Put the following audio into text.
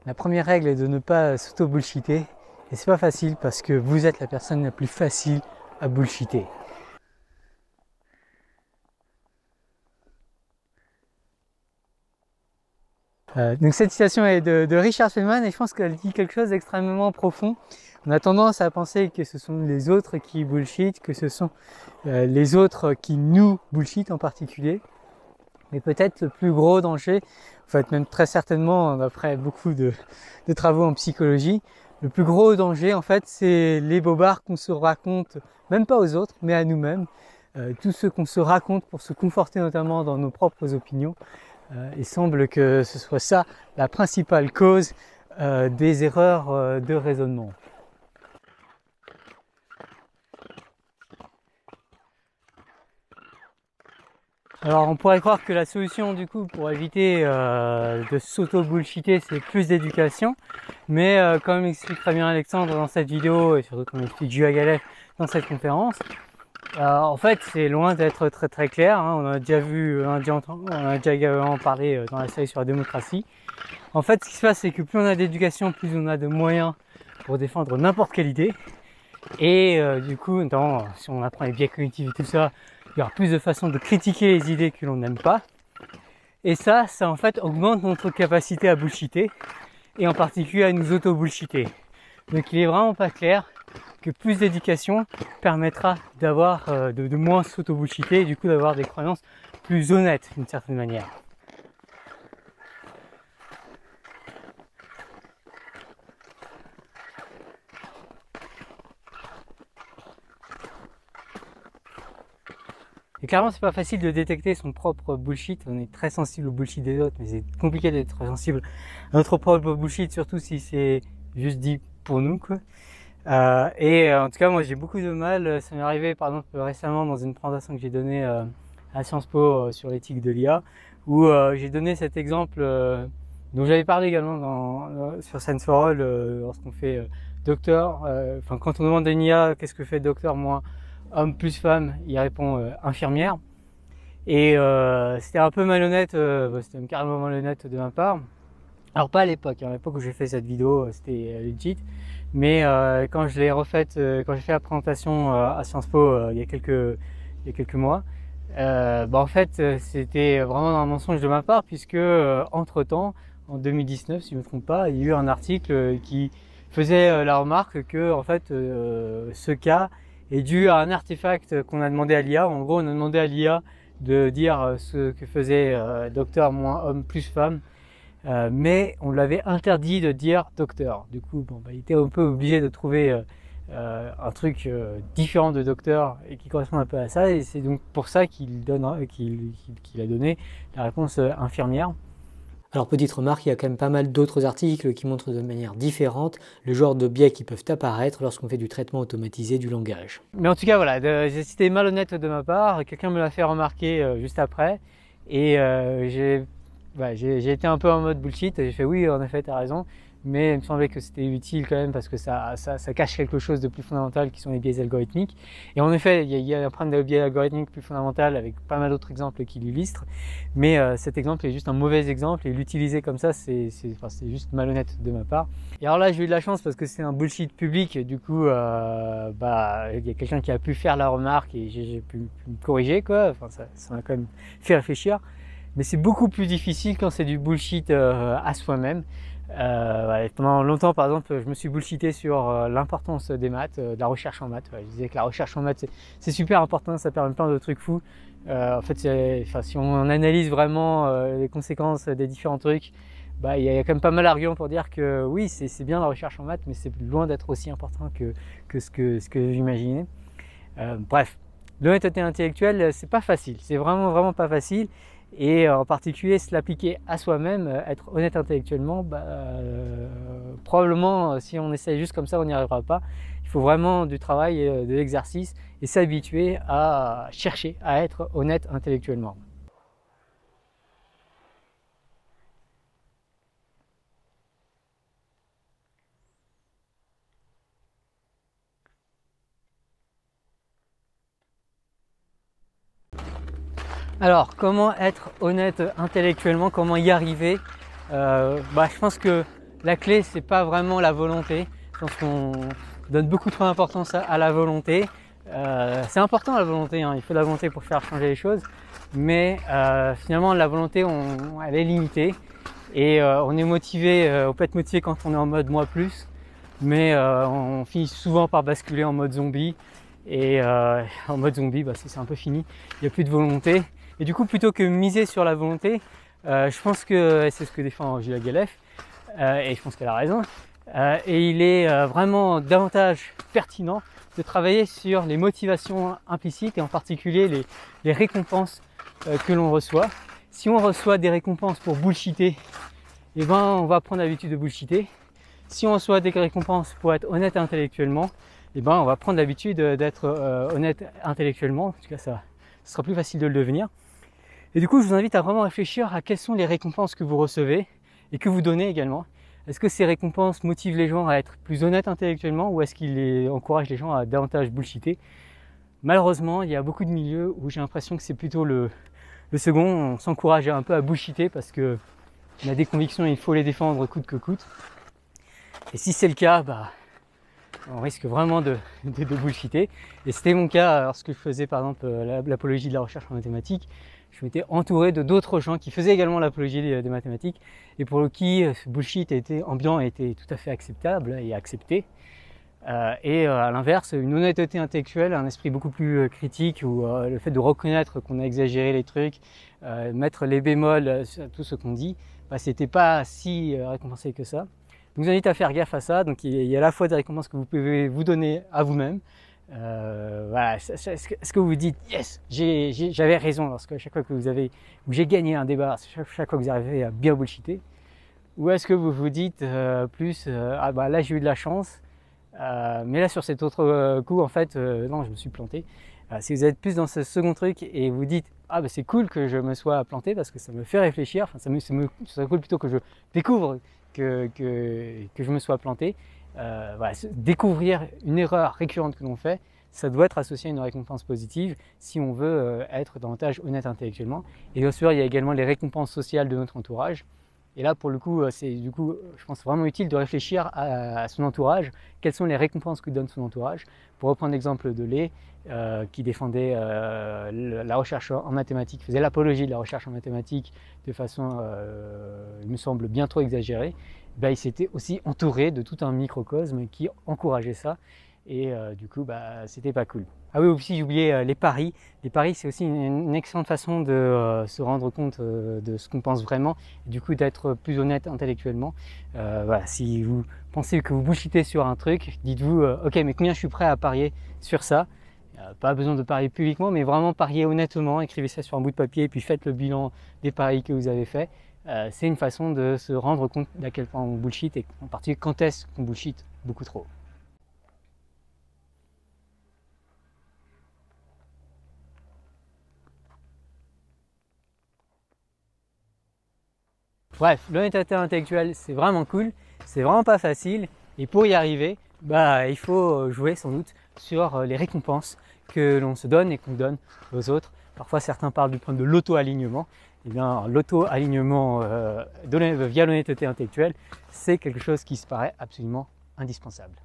La première règle est de ne pas s'auto-bullshiter. Et c'est pas facile parce que vous êtes la personne la plus facile à bullshiter. Donc cette citation est de Richard Feynman et je pense qu'elle dit quelque chose d'extrêmement profond. On a tendance à penser que ce sont les autres qui bullshit, que ce sont les autres qui nous bullshit en particulier. Mais peut-être le plus gros danger, en fait même très certainement d'après beaucoup de travaux en psychologie, le plus gros danger en fait c'est les bobards qu'on se raconte, même pas aux autres, mais à nous-mêmes. Tout ce qu'on se raconte pour se conforter notamment dans nos propres opinions. Il semble que ce soit ça la principale cause des erreurs de raisonnement. Alors on pourrait croire que la solution du coup pour éviter de s'auto-bullshiter c'est plus d'éducation, mais comme explique très bien Alexandre dans cette vidéo et surtout comme explique Julia Galef dans cette conférence, en fait c'est loin d'être très clair, hein. On a déjà vu, on a déjà également parlé dans la série sur la démocratie. En fait ce qui se passe c'est que plus on a d'éducation, plus on a de moyens pour défendre n'importe quelle idée, et du coup si on apprend les biais cognitifs et tout ça, il y aura plus de façons de critiquer les idées que l'on n'aime pas. Et ça en fait augmente notre capacité à bullshiter, et en particulier à nous auto-bullshiter. Donc il est vraiment pas clair que plus d'éducation permettra d'avoir de moins s'auto-bullshiter et du coup d'avoir des croyances plus honnêtes d'une certaine manière. Et clairement, c'est pas facile de détecter son propre bullshit. On est très sensible au bullshit des autres, mais c'est compliqué d'être sensible à notre propre bullshit, surtout si c'est juste dit pour nous, quoi. Et en tout cas, moi, j'ai beaucoup de mal. Ça m'est arrivé, par exemple, récemment dans une présentation que j'ai donnée à Sciences Po sur l'éthique de l'IA, où j'ai donné cet exemple dont j'avais parlé également sur Science for All lorsqu'on fait docteur. Enfin, quand on demande à une IA qu'est-ce que fait docteur moins homme plus femme, il répond infirmière. Et c'était un peu malhonnête, c'était même carrément malhonnête de ma part. Alors pas à l'époque, hein, à l'époque où j'ai fait cette vidéo, c'était legit. Mais quand je l'ai refaite, quand j'ai fait la présentation à Sciences Po il y a quelques mois, en fait c'était vraiment un mensonge de ma part puisque entre-temps, en 2019 si je ne me trompe pas, il y a eu un article qui faisait la remarque que en fait ce cas est dû à un artefact qu'on a demandé à l'IA. En gros, on a demandé à l'IA de dire ce que faisait docteur moins homme plus femme, mais on l'avait interdit de dire docteur. Du coup, il était un peu obligé de trouver un truc différent de docteur et qui correspond un peu à ça. Et c'est donc pour ça qu'il a donné la réponse infirmière. Alors petite remarque, il y a quand même pas mal d'autres articles qui montrent de manière différente le genre de biais qui peuvent apparaître lorsqu'on fait du traitement automatisé du langage. Mais en tout cas voilà, c'était malhonnête de ma part, quelqu'un me l'a fait remarquer juste après, et j'ai été un peu en mode bullshit, j'ai fait oui en effet t'as raison, mais il me semblait que c'était utile quand même parce que ça cache quelque chose de plus fondamental qui sont les biais algorithmiques. Et en effet, il y a un problème de biais algorithmique plus fondamental avec pas mal d'autres exemples qui l'illustrent, mais cet exemple est juste un mauvais exemple et l'utiliser comme ça, c'est juste malhonnête de ma part. Et alors là, j'ai eu de la chance parce que c'est un bullshit public, du coup, il y a quelqu'un qui a pu faire la remarque et j'ai pu me corriger, quoi. Enfin, ça m'a quand même fait réfléchir. Mais c'est beaucoup plus difficile quand c'est du bullshit à soi-même. Pendant longtemps, par exemple, je me suis bullshité sur l'importance des maths, de la recherche en maths. Je disais que la recherche en maths, c'est super important, ça permet plein de trucs fous. En fait, si on analyse vraiment les conséquences des différents trucs, il y a quand même pas mal d'arguments pour dire que oui, c'est bien la recherche en maths, mais c'est loin d'être aussi important que ce que j'imaginais. Bref, l'honnêteté intellectuelle, c'est pas facile, c'est vraiment pas facile. Et en particulier se l'appliquer à soi-même, être honnête intellectuellement, probablement si on essaye juste comme ça on n'y arrivera pas. Il faut vraiment du travail, de l'exercice et s'habituer à chercher à être honnête intellectuellement. Alors, comment être honnête intellectuellement, comment y arriver? Je pense que la clé, c'est pas vraiment la volonté. Je pense qu'on donne beaucoup trop d'importance à la volonté. C'est important la volonté, hein. Il faut de la volonté pour faire changer les choses. Mais finalement, la volonté, elle est limitée. Et on est motivé, on peut être motivé quand on est en mode moi plus. Mais on finit souvent par basculer en mode zombie. Et en mode zombie, bah, c'est un peu fini. Il n'y a plus de volonté. Et du coup, plutôt que miser sur la volonté, je pense que c'est ce que défend Gilles Galef. Et je pense qu'elle a raison. Et il est vraiment davantage pertinent de travailler sur les motivations implicites et en particulier les récompenses que l'on reçoit. Si on reçoit des récompenses pour bullshiter, eh ben, on va prendre l'habitude de bullshiter. Si on reçoit des récompenses pour être honnête intellectuellement, eh ben, on va prendre l'habitude d'être honnête intellectuellement. En tout cas, ce sera plus facile de le devenir. Et du coup, je vous invite à vraiment réfléchir à quelles sont les récompenses que vous recevez et que vous donnez également. Est-ce que ces récompenses motivent les gens à être plus honnêtes intellectuellement ou est-ce qu'ils encouragent les gens à davantage bullshiter? Malheureusement, il y a beaucoup de milieux où j'ai l'impression que c'est plutôt le second. On s'encourage un peu à bullshiter parce que on a des convictions et il faut les défendre coûte que coûte. Et si c'est le cas, bah, on risque vraiment de bullshiter. Et c'était mon cas lorsque je faisais par exemple l'apologie de la recherche en mathématiques. Je m'étais entouré de d'autres gens qui faisaient également l'apologie des mathématiques et pour qui ce bullshit était ambiant et était tout à fait acceptable et accepté. Et à l'inverse, une honnêteté intellectuelle, un esprit beaucoup plus critique ou le fait de reconnaître qu'on a exagéré les trucs, mettre les bémols sur tout ce qu'on dit, bah, c'était pas si récompensé que ça. Je vous invite à faire gaffe à ça. Donc il y a à la fois des récompenses que vous pouvez vous donner à vous-même. Voilà, est-ce que vous vous dites yes, j'avais raison lorsque chaque fois que j'ai gagné un débat, chaque fois que vous arrivez à bien bullshiter, ou est-ce que vous vous dites ah bah là j'ai eu de la chance, mais là sur cet autre coup en fait non je me suis planté. Si vous êtes plus dans ce second truc et vous dites ah bah c'est cool que je me sois planté parce que ça me fait réfléchir, enfin ça serait cool plutôt que je découvre que je me sois planté. Voilà, découvrir une erreur récurrente que l'on fait, ça doit être associé à une récompense positive si on veut être davantage honnête intellectuellement. Et bien sûr, il y a également les récompenses sociales de notre entourage. Et là, pour le coup, c'est du coup, je pense vraiment utile de réfléchir à son entourage. Quelles sont les récompenses que donne son entourage? Pour reprendre l'exemple de Lé, qui défendait la recherche en mathématiques, faisait l'apologie de la recherche en mathématiques de façon, il me semble, bien trop exagérée. Ben, il s'était aussi entouré de tout un microcosme qui encourageait ça. Et du coup, bah, c'était pas cool. Ah oui, aussi, j'ai oublié les paris. Les paris, c'est aussi une excellente façon de se rendre compte de ce qu'on pense vraiment, et du coup d'être plus honnête intellectuellement. Voilà, si vous pensez que vous bullshitez sur un truc, dites-vous, ok, mais combien je suis prêt à parier sur ça? Pas besoin de parier publiquement, mais vraiment parier honnêtement, écrivez ça sur un bout de papier, et puis faites le bilan des paris que vous avez faits. C'est une façon de se rendre compte d'à quel point on bullshit, et en particulier quand est-ce qu'on bullshit beaucoup trop. Bref, l'honnêteté intellectuelle, c'est vraiment cool, c'est vraiment pas facile, et pour y arriver, bah, il faut jouer sans doute sur les récompenses que l'on se donne et qu'on donne aux autres. Parfois, certains parlent du point de l'auto-alignement. Eh bien, l'auto-alignement via l'honnêteté intellectuelle, c'est quelque chose qui se paraît absolument indispensable.